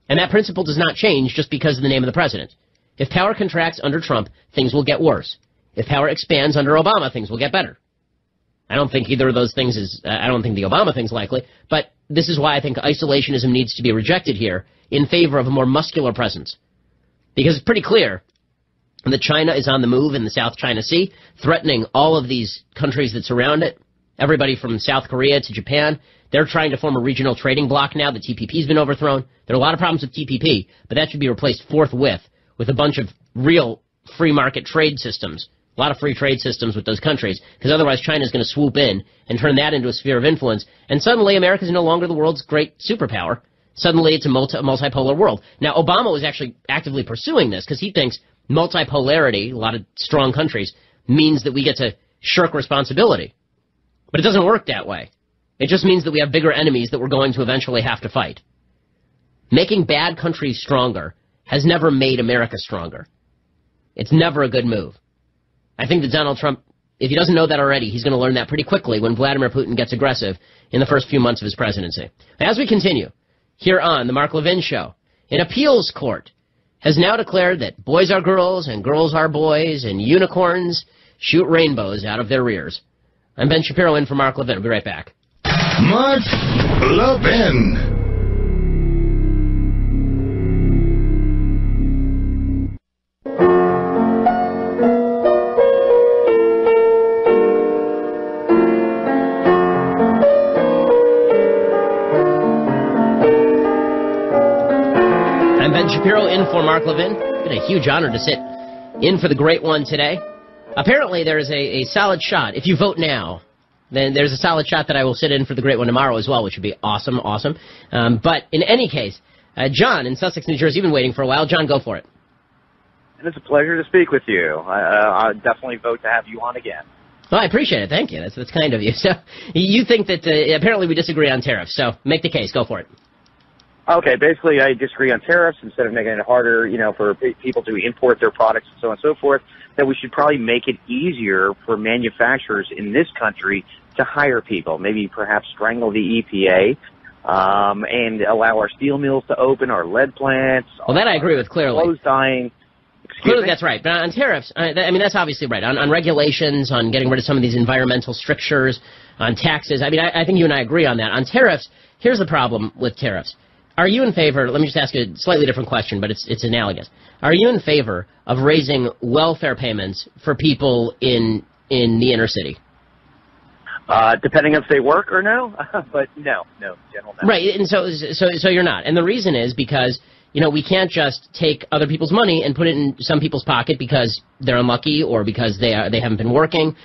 And that principle does not change just because of the name of the president. If power contracts under Trump, things will get worse. If power expands under Obama, things will get better. I don't think either of those things is, I don't think the Obama thing's likely, but this is why I think isolationism needs to be rejected here in favor of a more muscular presence. Because it's pretty clear that China is on the move in the South China Sea, threatening all of these countries that surround it, everybody from South Korea to Japan. They're trying to form a regional trading bloc now. The TPP's been overthrown. There are a lot of problems with TPP, but that should be replaced forthwith with a bunch of real free market trade systems, a lot of free trade systems with those countries, because otherwise China is going to swoop in and turn that into a sphere of influence, and suddenly America is no longer the world's great superpower. Suddenly it's a multipolar world. Now, Obama was actually actively pursuing this because he thinks multipolarity, a lot of strong countries, means that we get to shirk responsibility. But it doesn't work that way. It just means that we have bigger enemies that we're going to eventually have to fight. Making bad countries stronger has never made America stronger. It's never a good move. I think that Donald Trump, if he doesn't know that already, he's going to learn that pretty quickly when Vladimir Putin gets aggressive in the first few months of his presidency. As we continue, here on The Mark Levin Show, an appeals court has now declared that boys are girls and girls are boys and unicorns shoot rainbows out of their rears. I'm Ben Shapiro in for Mark Levin. I'll be right back. Mark Levin. Shapiro in for Mark Levin. It's been a huge honor to sit in for the great one today. Apparently there is a solid shot. If you vote now, then there's a solid shot that I will sit in for the great one tomorrow as well, which would be awesome. But in any case, John in Sussex, New Jersey, you've been waiting for a while. John, go for it. And it's a pleasure to speak with you. I definitely vote to have you on again. Well, I appreciate it. Thank you. That's kind of you. So you think that apparently we disagree on tariffs. So make the case. Go for it. Okay, basically I disagree on tariffs. Instead of making it harder, for people to import their products and so on and so forth, that we should probably make it easier for manufacturers in this country to hire people, maybe perhaps strangle the EPA, and allow our steel mills to open, our lead plants. Well, that I agree with clearly. Clothes dyeing. Clearly, that's right. But on tariffs, I mean, that's obviously right. On regulations, on getting rid of some of these environmental strictures, on taxes, I mean, I think you and I agree on that. On tariffs, here's the problem with tariffs. Are you in favor, let me just ask a slightly different question, but it's analogous. Are you in favor of raising welfare payments for people in the inner city? Depending if they work or no, but no, general no. Right, and so you're not. And the reason is because, we can't just take other people's money and put it in some people's pocket because they're unlucky or because they haven't been working.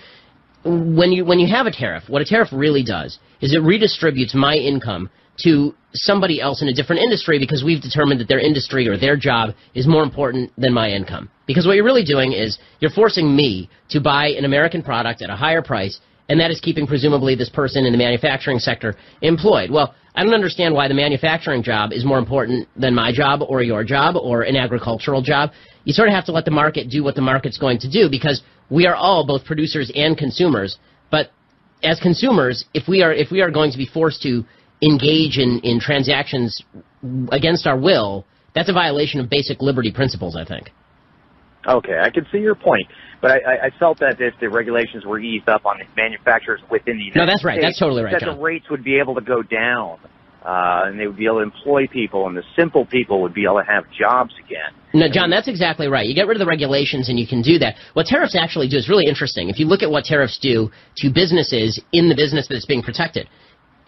When you have a tariff, what a tariff really does is it redistributes my income to somebody else in a different industry because we've determined that their industry or their job is more important than my income. Because what you're really doing is you're forcing me to buy an American product at a higher price, and that is keeping presumably this person in the manufacturing sector employed. Well, I don't understand why the manufacturing job is more important than my job or your job or an agricultural job. You sort of have to let the market do what the market's going to do because we are all both producers and consumers. But as consumers, if we are going to be forced to engage in transactions against our will, that's a violation of basic liberty principles, I think. Okay, I can see your point, but I felt that if the regulations were eased up on manufacturers within the United States, no, that's right. That's totally right, that John. the rates would be able to go down, and they would be able to employ people, and the simple people would be able to have jobs again. No, John, that's exactly right. You get rid of the regulations, and you can do that. What tariffs actually do is really interesting. If you look at what tariffs do to businesses in the business that's being protected,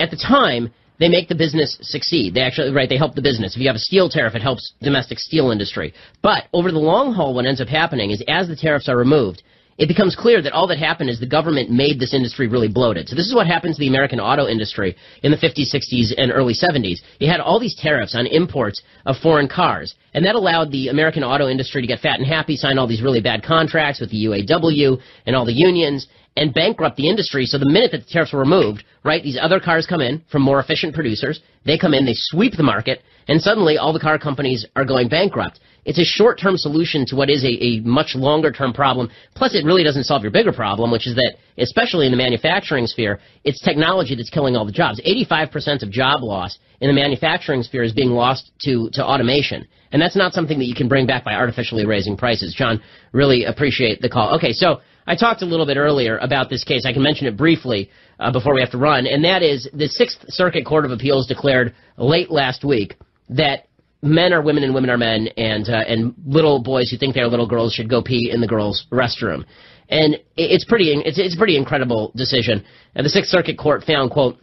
at the time, they make the business succeed. They help the business. If you have a steel tariff, it helps domestic steel industry. But over the long haul, what ends up happening is as the tariffs are removed, it becomes clear that all that happened is the government made this industry really bloated. So this is what happened to the American auto industry in the 50s, 60s, and early 70s. You had all these tariffs on imports of foreign cars, and that allowed the American auto industry to get fat and happy, sign all these really bad contracts with the UAW and all the unions, and bankrupt the industry. So the minute that the tariffs were removed, right, these other cars come in from more efficient producers. They come in, they sweep the market, and suddenly all the car companies are going bankrupt. It's a short-term solution to what is a much longer-term problem. Plus, it really doesn't solve your bigger problem, which is that, especially in the manufacturing sphere, it's technology that's killing all the jobs. 85% of job loss in the manufacturing sphere is being lost to automation. And that's not something that you can bring back by artificially raising prices. John, really appreciate the call. Okay, so I talked a little bit earlier about this case. I can mention it briefly before we have to run, and that is the Sixth Circuit Court of Appeals declared late last week that men are women and women are men, and little boys who think they're little girls should go pee in the girls' restroom. And it's a pretty incredible decision. And the Sixth Circuit Court found, quote,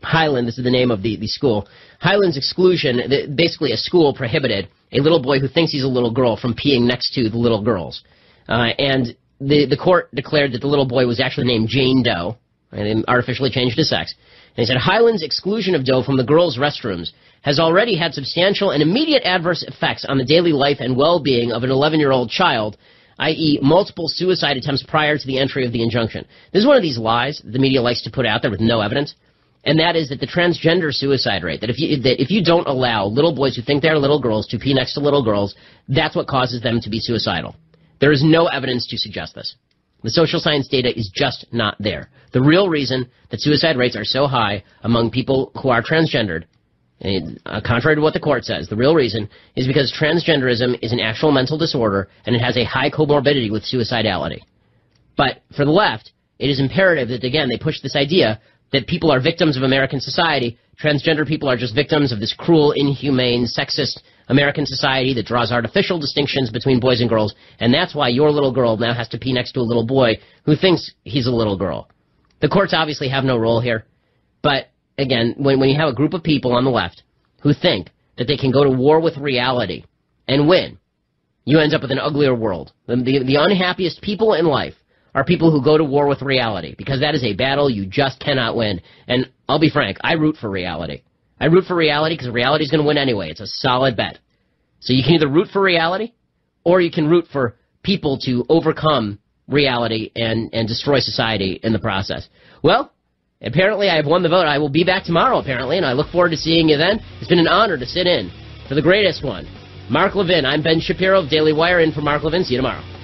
Highland, this is the name of the school, Highland's exclusion, basically a school prohibited a little boy who thinks he's a little girl from peeing next to the little girls. And the court declared that the little boy was actually named Jane Doe, and artificially changed his sex. And he said, Highland's exclusion of Doe from the girls' restrooms has already had substantial and immediate adverse effects on the daily life and well-being of an 11-year-old child, i.e. multiple suicide attempts prior to the entry of the injunction. This is one of these lies the media likes to put out there with no evidence, and that is that the transgender suicide rate, that if you don't allow little boys who think they're little girls to pee next to little girls, that's what causes them to be suicidal. There is no evidence to suggest this. The social science data is just not there. The real reason that suicide rates are so high among people who are transgendered, and, contrary to what the court says, the real reason is because transgenderism is an actual mental disorder and it has a high comorbidity with suicidality. But for the left, it is imperative that, again, they push this idea that people are victims of American society. Transgender people are just victims of this cruel, inhumane, sexist American society that draws artificial distinctions between boys and girls, and that's why your little girl now has to pee next to a little boy who thinks he's a little girl. The courts obviously have no role here, but again, when you have a group of people on the left who think that they can go to war with reality and win, you end up with an uglier world. The unhappiest people in life are people who go to war with reality, because that is a battle you just cannot win. And I'll be frank, I root for reality. I root for reality because reality is going to win anyway. It's a solid bet. So you can either root for reality, or you can root for people to overcome reality and destroy society in the process. Well, apparently I have won the vote. I will be back tomorrow, apparently, and I look forward to seeing you then. It's been an honor to sit in for the greatest one. Mark Levin. I'm Ben Shapiro of Daily Wire, in for Mark Levin. See you tomorrow.